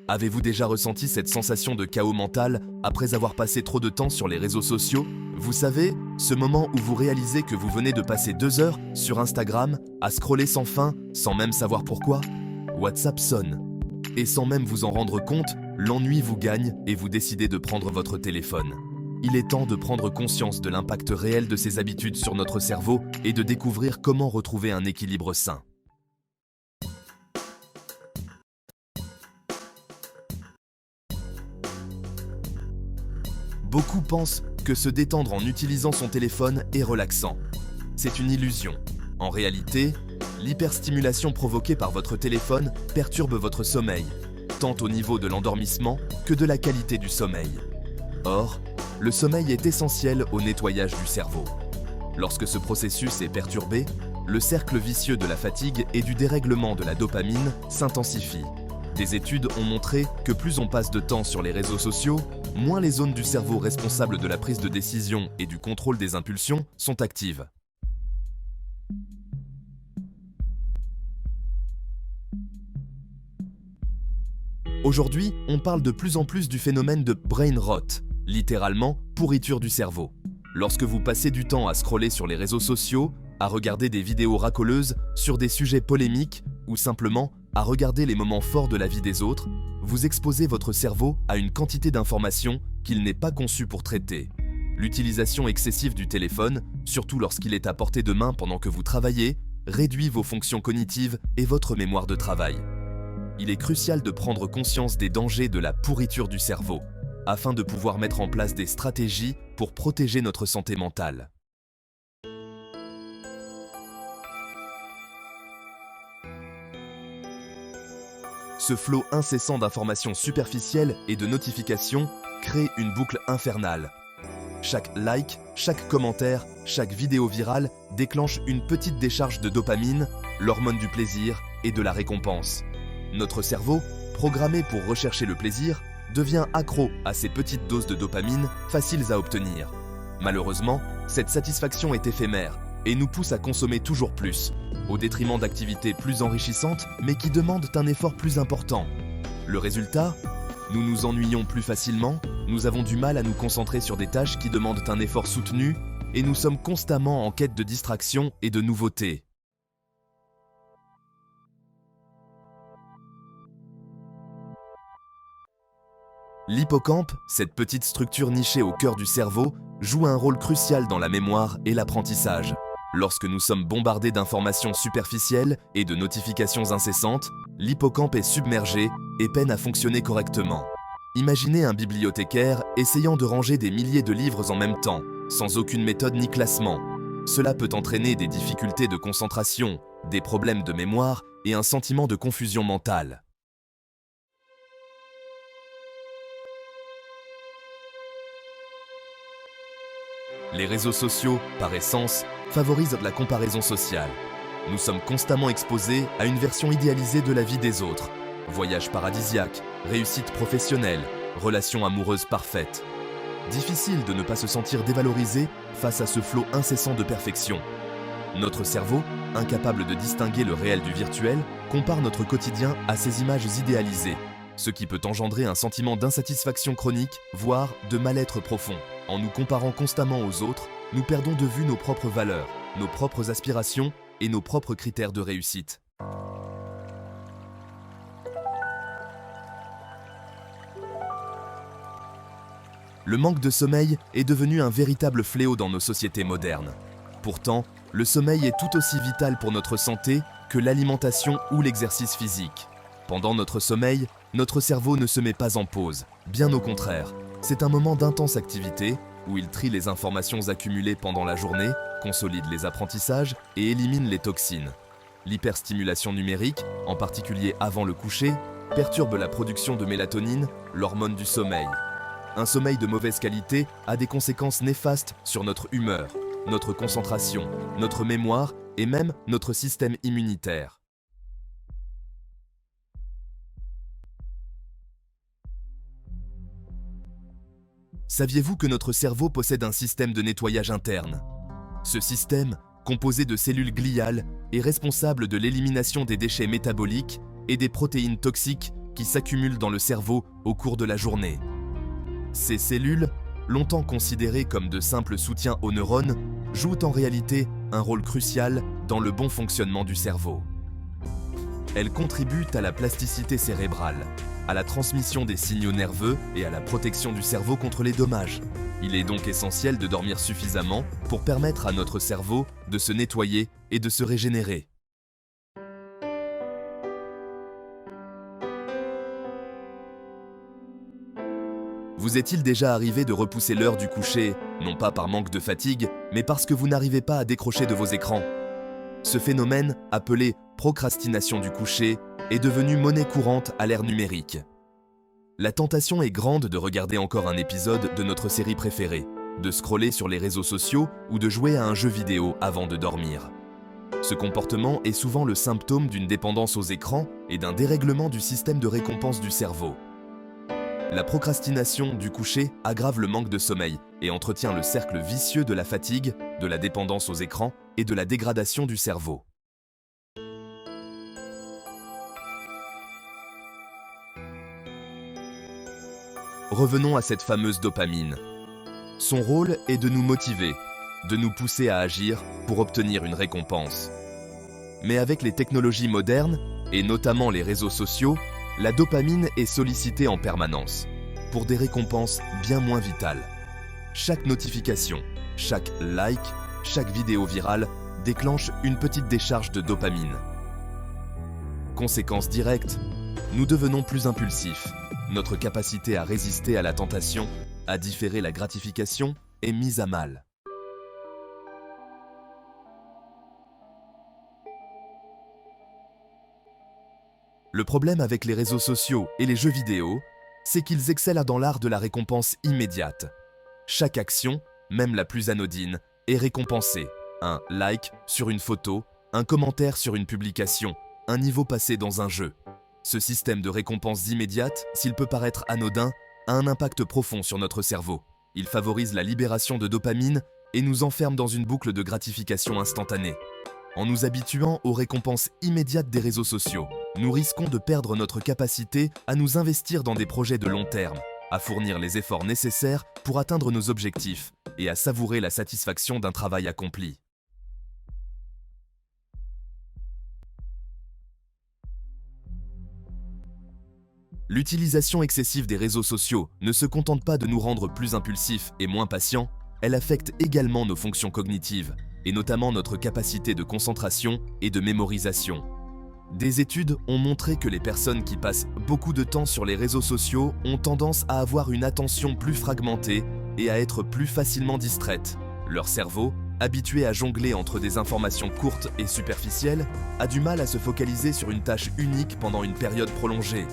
Avez-vous déjà ressenti cette sensation de chaos mental après avoir passé trop de temps sur les réseaux sociaux? Vous savez, ce moment où vous réalisez que vous venez de passer 2 heures sur Instagram à scroller sans fin, sans même savoir pourquoi? WhatsApp sonne. Et sans même vous en rendre compte, l'ennui vous gagne et vous décidez de prendre votre téléphone. Il est temps de prendre conscience de l'impact réel de ces habitudes sur notre cerveau et de découvrir comment retrouver un équilibre sain. Beaucoup pensent que se détendre en utilisant son téléphone est relaxant. C'est une illusion. En réalité, l'hyperstimulation provoquée par votre téléphone perturbe votre sommeil, tant au niveau de l'endormissement que de la qualité du sommeil. Or, le sommeil est essentiel au nettoyage du cerveau. Lorsque ce processus est perturbé, le cercle vicieux de la fatigue et du dérèglement de la dopamine s'intensifie. Des études ont montré que plus on passe de temps sur les réseaux sociaux, moins les zones du cerveau responsables de la prise de décision et du contrôle des impulsions sont actives. Aujourd'hui, on parle de plus en plus du phénomène de brain rot, littéralement pourriture du cerveau. Lorsque vous passez du temps à scroller sur les réseaux sociaux, à regarder des vidéos racoleuses sur des sujets polémiques ou simplement à regarder les moments forts de la vie des autres, vous exposez votre cerveau à une quantité d'informations qu'il n'est pas conçu pour traiter. L'utilisation excessive du téléphone, surtout lorsqu'il est à portée de main pendant que vous travaillez, réduit vos fonctions cognitives et votre mémoire de travail. Il est crucial de prendre conscience des dangers de la pourriture du cerveau, afin de pouvoir mettre en place des stratégies pour protéger notre santé mentale. Ce flot incessant d'informations superficielles et de notifications crée une boucle infernale. Chaque like, chaque commentaire, chaque vidéo virale déclenche une petite décharge de dopamine, l'hormone du plaisir et de la récompense. Notre cerveau, programmé pour rechercher le plaisir, devient accro à ces petites doses de dopamine faciles à obtenir. Malheureusement, cette satisfaction est éphémère et nous pousse à consommer toujours plus, au détriment d'activités plus enrichissantes mais qui demandent un effort plus important. Le résultat ? Nous nous ennuyons plus facilement, nous avons du mal à nous concentrer sur des tâches qui demandent un effort soutenu et nous sommes constamment en quête de distraction et de nouveautés. L'hippocampe, cette petite structure nichée au cœur du cerveau, joue un rôle crucial dans la mémoire et l'apprentissage. Lorsque nous sommes bombardés d'informations superficielles et de notifications incessantes, l'hippocampe est submergé et peine à fonctionner correctement. Imaginez un bibliothécaire essayant de ranger des milliers de livres en même temps, sans aucune méthode ni classement. Cela peut entraîner des difficultés de concentration, des problèmes de mémoire et un sentiment de confusion mentale. Les réseaux sociaux, par essence, favorisent la comparaison sociale. Nous sommes constamment exposés à une version idéalisée de la vie des autres. Voyages paradisiaques, réussite professionnelle, relations amoureuses parfaites. Difficile de ne pas se sentir dévalorisé face à ce flot incessant de perfection. Notre cerveau, incapable de distinguer le réel du virtuel, compare notre quotidien à ces images idéalisées, ce qui peut engendrer un sentiment d'insatisfaction chronique, voire de mal-être profond. En nous comparant constamment aux autres, nous perdons de vue nos propres valeurs, nos propres aspirations et nos propres critères de réussite. Le manque de sommeil est devenu un véritable fléau dans nos sociétés modernes. Pourtant, le sommeil est tout aussi vital pour notre santé que l'alimentation ou l'exercice physique. Pendant notre sommeil, notre cerveau ne se met pas en pause, bien au contraire. C'est un moment d'intense activité où il trie les informations accumulées pendant la journée, consolide les apprentissages et élimine les toxines. L'hyperstimulation numérique, en particulier avant le coucher, perturbe la production de mélatonine, l'hormone du sommeil. Un sommeil de mauvaise qualité a des conséquences néfastes sur notre humeur, notre concentration, notre mémoire et même notre système immunitaire. Saviez-vous que notre cerveau possède un système de nettoyage interne? Ce système, composé de cellules gliales, est responsable de l'élimination des déchets métaboliques et des protéines toxiques qui s'accumulent dans le cerveau au cours de la journée. Ces cellules, longtemps considérées comme de simples soutiens aux neurones, jouent en réalité un rôle crucial dans le bon fonctionnement du cerveau. Elles contribuent à la plasticité cérébrale, à la transmission des signaux nerveux et à la protection du cerveau contre les dommages. Il est donc essentiel de dormir suffisamment pour permettre à notre cerveau de se nettoyer et de se régénérer. Vous est-il déjà arrivé de repousser l'heure du coucher, non pas par manque de fatigue, mais parce que vous n'arrivez pas à décrocher de vos écrans? Ce phénomène, appelé procrastination du coucher, est devenu monnaie courante à l'ère numérique. La tentation est grande de regarder encore un épisode de notre série préférée, de scroller sur les réseaux sociaux ou de jouer à un jeu vidéo avant de dormir. Ce comportement est souvent le symptôme d'une dépendance aux écrans et d'un dérèglement du système de récompense du cerveau. La procrastination du coucher aggrave le manque de sommeil et entretient le cercle vicieux de la fatigue, de la dépendance aux écrans et de la dégradation du cerveau. Revenons à cette fameuse dopamine. Son rôle est de nous motiver, de nous pousser à agir pour obtenir une récompense. Mais avec les technologies modernes, et notamment les réseaux sociaux, la dopamine est sollicitée en permanence, pour des récompenses bien moins vitales. Chaque notification, chaque like, chaque vidéo virale déclenche une petite décharge de dopamine. Conséquence directe, nous devenons plus impulsifs. Notre capacité à résister à la tentation, à différer la gratification, est mise à mal. Le problème avec les réseaux sociaux et les jeux vidéo, c'est qu'ils excellent dans l'art de la récompense immédiate. Chaque action, même la plus anodine, est récompensée. Un like sur une photo, un commentaire sur une publication, un niveau passé dans un jeu. Ce système de récompense immédiate, s'il peut paraître anodin, a un impact profond sur notre cerveau. Il favorise la libération de dopamine et nous enferme dans une boucle de gratification instantanée. En nous habituant aux récompenses immédiates des réseaux sociaux, nous risquons de perdre notre capacité à nous investir dans des projets de long terme, à fournir les efforts nécessaires pour atteindre nos objectifs et à savourer la satisfaction d'un travail accompli. L'utilisation excessive des réseaux sociaux ne se contente pas de nous rendre plus impulsifs et moins patients, elle affecte également nos fonctions cognitives, et notamment notre capacité de concentration et de mémorisation. Des études ont montré que les personnes qui passent beaucoup de temps sur les réseaux sociaux ont tendance à avoir une attention plus fragmentée et à être plus facilement distraites. Leur cerveau, habitué à jongler entre des informations courtes et superficielles, a du mal à se focaliser sur une tâche unique pendant une période prolongée.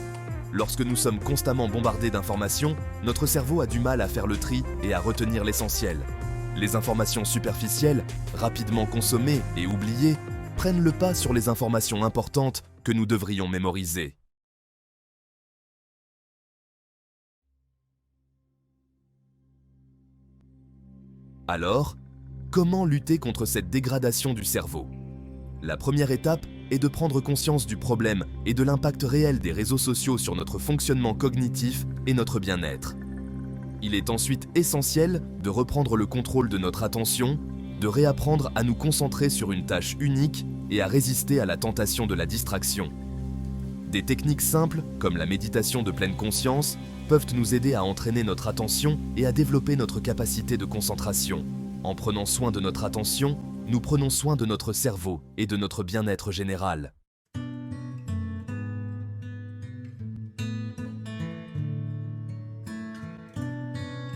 Lorsque nous sommes constamment bombardés d'informations, notre cerveau a du mal à faire le tri et à retenir l'essentiel. Les informations superficielles, rapidement consommées et oubliées, prennent le pas sur les informations importantes que nous devrions mémoriser. Alors, comment lutter contre cette dégradation du cerveau? La première étape est de prendre conscience du problème et de l'impact réel des réseaux sociaux sur notre fonctionnement cognitif et notre bien-être. Il est ensuite essentiel de reprendre le contrôle de notre attention, de réapprendre à nous concentrer sur une tâche unique et à résister à la tentation de la distraction. Des techniques simples, comme la méditation de pleine conscience, peuvent nous aider à entraîner notre attention et à développer notre capacité de concentration. En prenant soin de notre attention, nous prenons soin de notre cerveau et de notre bien-être général.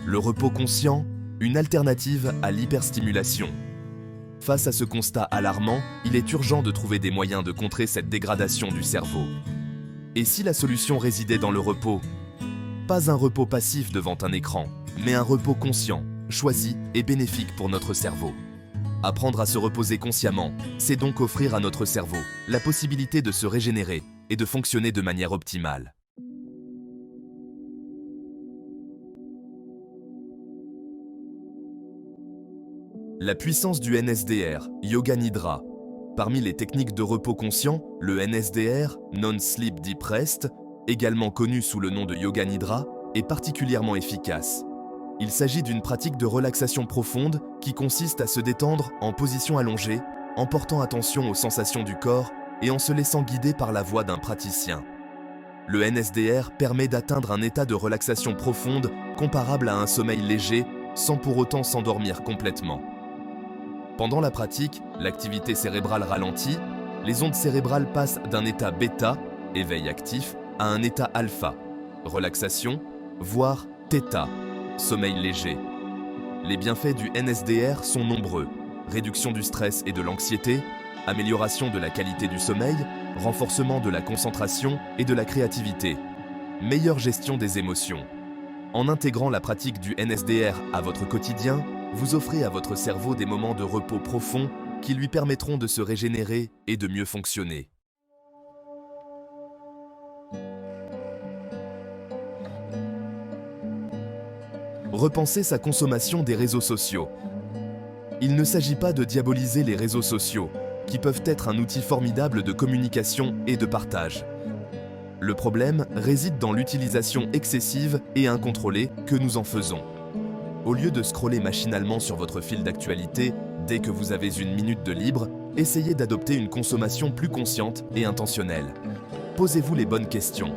Le repos conscient, une alternative à l'hyperstimulation. Face à ce constat alarmant, il est urgent de trouver des moyens de contrer cette dégradation du cerveau. Et si la solution résidait dans le repos? Pas un repos passif devant un écran, mais un repos conscient, choisi et bénéfique pour notre cerveau. Apprendre à se reposer consciemment, c'est donc offrir à notre cerveau la possibilité de se régénérer et de fonctionner de manière optimale. La puissance du NSDR, Yoga Nidra. Parmi les techniques de repos conscient, le NSDR, Non-Sleep Deep Rest, également connu sous le nom de Yoga Nidra, est particulièrement efficace. Il s'agit d'une pratique de relaxation profonde qui consiste à se détendre en position allongée, en portant attention aux sensations du corps et en se laissant guider par la voix d'un praticien. Le NSDR permet d'atteindre un état de relaxation profonde comparable à un sommeil léger sans pour autant s'endormir complètement. Pendant la pratique, l'activité cérébrale ralentit, les ondes cérébrales passent d'un état bêta, éveil actif, à un état alpha, relaxation, voire θ, sommeil léger. Les bienfaits du NSDR sont nombreux: réduction du stress et de l'anxiété, amélioration de la qualité du sommeil, renforcement de la concentration et de la créativité, meilleure gestion des émotions. En intégrant la pratique du NSDR à votre quotidien, vous offrez à votre cerveau des moments de repos profond qui lui permettront de se régénérer et de mieux fonctionner. Repensez sa consommation des réseaux sociaux. Il ne s'agit pas de diaboliser les réseaux sociaux, qui peuvent être un outil formidable de communication et de partage. Le problème réside dans l'utilisation excessive et incontrôlée que nous en faisons. Au lieu de scroller machinalement sur votre fil d'actualité dès que vous avez une minute de libre, essayez d'adopter une consommation plus consciente et intentionnelle. Posez-vous les bonnes questions.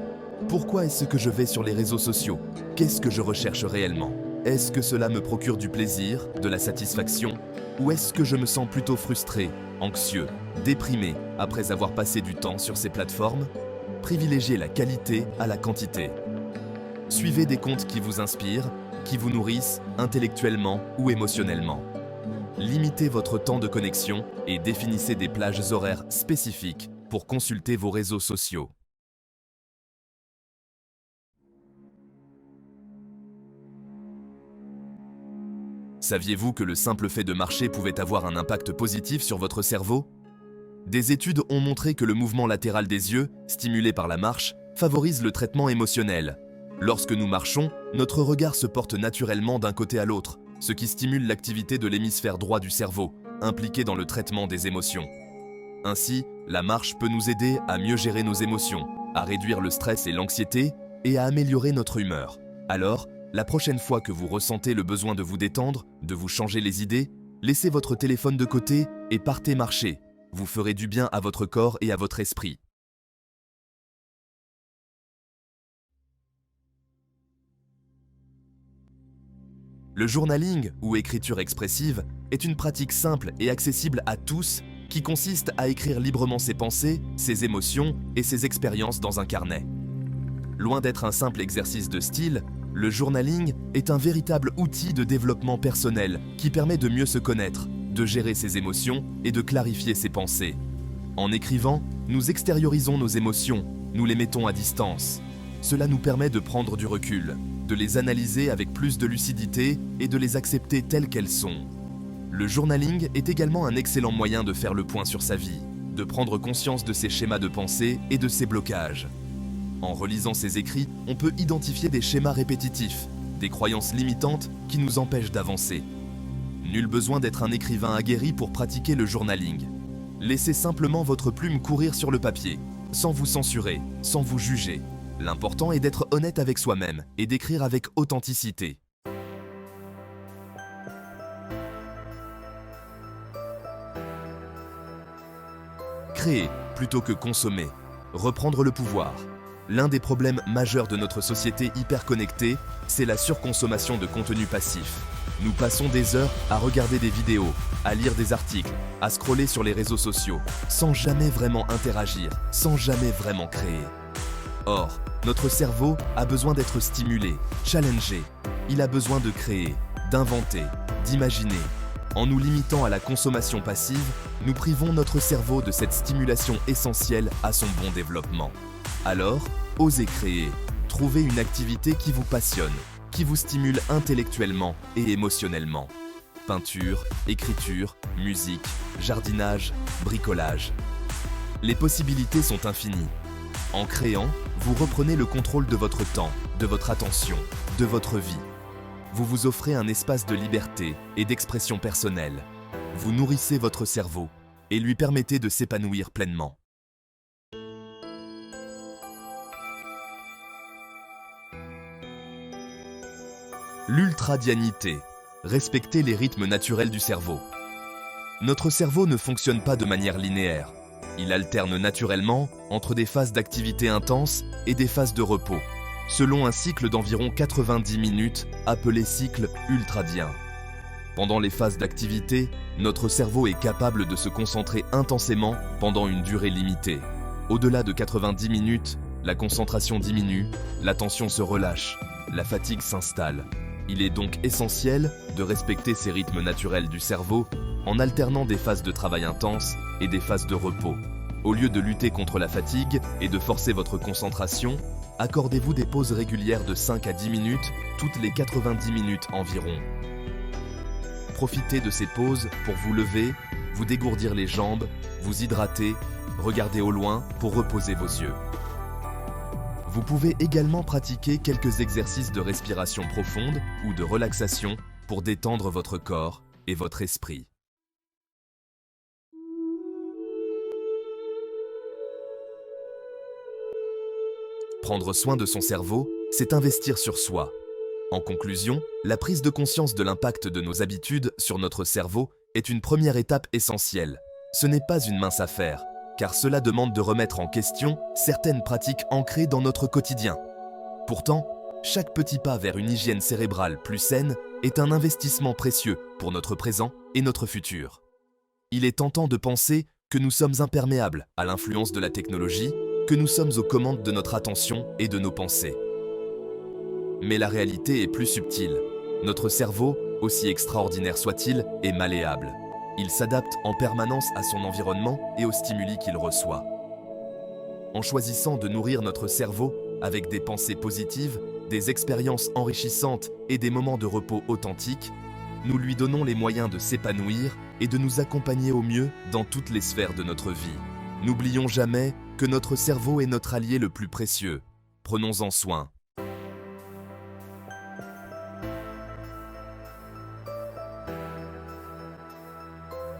Pourquoi est-ce que je vais sur les réseaux sociaux? Qu'est-ce que je recherche réellement? Est-ce que cela me procure du plaisir, de la satisfaction? Ou est-ce que je me sens plutôt frustré, anxieux, déprimé après avoir passé du temps sur ces plateformes? Privilégiez la qualité à la quantité. Suivez des comptes qui vous inspirent, qui vous nourrissent intellectuellement ou émotionnellement. Limitez votre temps de connexion et définissez des plages horaires spécifiques pour consulter vos réseaux sociaux. Saviez-vous que le simple fait de marcher pouvait avoir un impact positif sur votre cerveau? Des études ont montré que le mouvement latéral des yeux, stimulé par la marche, favorise le traitement émotionnel. Lorsque nous marchons, notre regard se porte naturellement d'un côté à l'autre, ce qui stimule l'activité de l'hémisphère droit du cerveau, impliqué dans le traitement des émotions. Ainsi, la marche peut nous aider à mieux gérer nos émotions, à réduire le stress et l'anxiété et à améliorer notre humeur. Alors, la prochaine fois que vous ressentez le besoin de vous détendre, de vous changer les idées, laissez votre téléphone de côté et partez marcher. Vous ferez du bien à votre corps et à votre esprit. Le journaling, ou écriture expressive, est une pratique simple et accessible à tous qui consiste à écrire librement ses pensées, ses émotions et ses expériences dans un carnet. Loin d'être un simple exercice de style, le journaling est un véritable outil de développement personnel qui permet de mieux se connaître, de gérer ses émotions et de clarifier ses pensées. En écrivant, nous extériorisons nos émotions, nous les mettons à distance. Cela nous permet de prendre du recul, de les analyser avec plus de lucidité et de les accepter telles qu'elles sont. Le journaling est également un excellent moyen de faire le point sur sa vie, de prendre conscience de ses schémas de pensée et de ses blocages. En relisant ces écrits, on peut identifier des schémas répétitifs, des croyances limitantes qui nous empêchent d'avancer. Nul besoin d'être un écrivain aguerri pour pratiquer le journaling. Laissez simplement votre plume courir sur le papier, sans vous censurer, sans vous juger. L'important est d'être honnête avec soi-même et d'écrire avec authenticité. Créer plutôt que consommer. Reprendre le pouvoir. L'un des problèmes majeurs de notre société hyper connectée, c'est la surconsommation de contenu passif. Nous passons des heures à regarder des vidéos, à lire des articles, à scroller sur les réseaux sociaux, sans jamais vraiment interagir, sans jamais vraiment créer. Or, notre cerveau a besoin d'être stimulé, challengé. Il a besoin de créer, d'inventer, d'imaginer. En nous limitant à la consommation passive, nous privons notre cerveau de cette stimulation essentielle à son bon développement. Alors, osez créer. Trouvez une activité qui vous passionne, qui vous stimule intellectuellement et émotionnellement. Peinture, écriture, musique, jardinage, bricolage. Les possibilités sont infinies. En créant, vous reprenez le contrôle de votre temps, de votre attention, de votre vie. Vous vous offrez un espace de liberté et d'expression personnelle. Vous nourrissez votre cerveau et lui permettez de s'épanouir pleinement. L'ultradianité. Respecter les rythmes naturels du cerveau. Notre cerveau ne fonctionne pas de manière linéaire. Il alterne naturellement entre des phases d'activité intense et des phases de repos, selon un cycle d'environ 90 minutes appelé cycle ultradien. Pendant les phases d'activité, notre cerveau est capable de se concentrer intensément pendant une durée limitée. Au-delà de 90 minutes, la concentration diminue, l'attention se relâche, la fatigue s'installe. Il est donc essentiel de respecter ces rythmes naturels du cerveau en alternant des phases de travail intense et des phases de repos. Au lieu de lutter contre la fatigue et de forcer votre concentration, accordez-vous des pauses régulières de 5 à 10 minutes toutes les 90 minutes environ. Profitez de ces pauses pour vous lever, vous dégourdir les jambes, vous hydrater, regarder au loin pour reposer vos yeux. Vous pouvez également pratiquer quelques exercices de respiration profonde ou de relaxation pour détendre votre corps et votre esprit. Prendre soin de son cerveau, c'est investir sur soi. En conclusion, la prise de conscience de l'impact de nos habitudes sur notre cerveau est une première étape essentielle. Ce n'est pas une mince affaire, car cela demande de remettre en question certaines pratiques ancrées dans notre quotidien. Pourtant, chaque petit pas vers une hygiène cérébrale plus saine est un investissement précieux pour notre présent et notre futur. Il est tentant de penser que nous sommes imperméables à l'influence de la technologie, que nous sommes aux commandes de notre attention et de nos pensées. Mais la réalité est plus subtile. Notre cerveau, aussi extraordinaire soit-il, est malléable. Il s'adapte en permanence à son environnement et aux stimuli qu'il reçoit. En choisissant de nourrir notre cerveau avec des pensées positives, des expériences enrichissantes et des moments de repos authentiques, nous lui donnons les moyens de s'épanouir et de nous accompagner au mieux dans toutes les sphères de notre vie. N'oublions jamais que notre cerveau est notre allié le plus précieux. Prenons-en soin.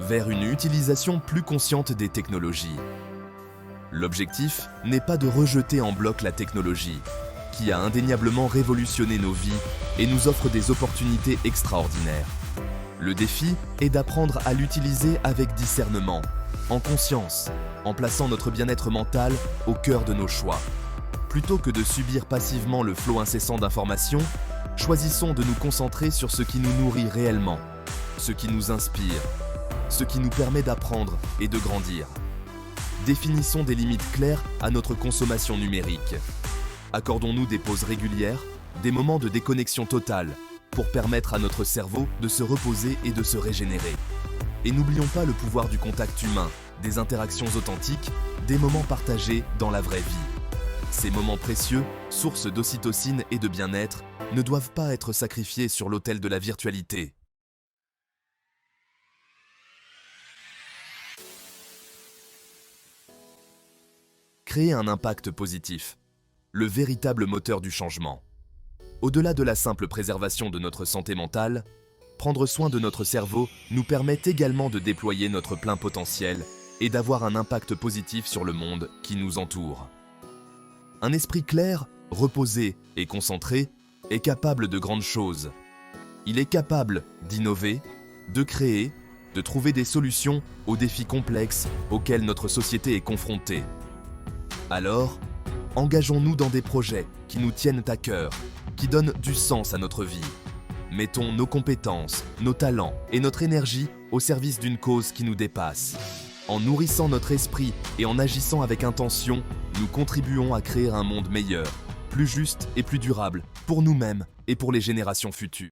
Vers une utilisation plus consciente des technologies. L'objectif n'est pas de rejeter en bloc la technologie, qui a indéniablement révolutionné nos vies et nous offre des opportunités extraordinaires. Le défi est d'apprendre à l'utiliser avec discernement, en conscience, en plaçant notre bien-être mental au cœur de nos choix. Plutôt que de subir passivement le flot incessant d'informations, choisissons de nous concentrer sur ce qui nous nourrit réellement, ce qui nous inspire, ce qui nous permet d'apprendre et de grandir. Définissons des limites claires à notre consommation numérique. Accordons-nous des pauses régulières, des moments de déconnexion totale, pour permettre à notre cerveau de se reposer et de se régénérer. Et n'oublions pas le pouvoir du contact humain, des interactions authentiques, des moments partagés dans la vraie vie. Ces moments précieux, sources d'ocytocine et de bien-être, ne doivent pas être sacrifiés sur l'autel de la virtualité. Créer un impact positif, le véritable moteur du changement. Au-delà de la simple préservation de notre santé mentale, prendre soin de notre cerveau nous permet également de déployer notre plein potentiel et d'avoir un impact positif sur le monde qui nous entoure. Un esprit clair, reposé et concentré est capable de grandes choses. Il est capable d'innover, de créer, de trouver des solutions aux défis complexes auxquels notre société est confrontée. Alors, engageons-nous dans des projets qui nous tiennent à cœur, qui donnent du sens à notre vie. Mettons nos compétences, nos talents et notre énergie au service d'une cause qui nous dépasse. En nourrissant notre esprit et en agissant avec intention, nous contribuons à créer un monde meilleur, plus juste et plus durable pour nous-mêmes et pour les générations futures.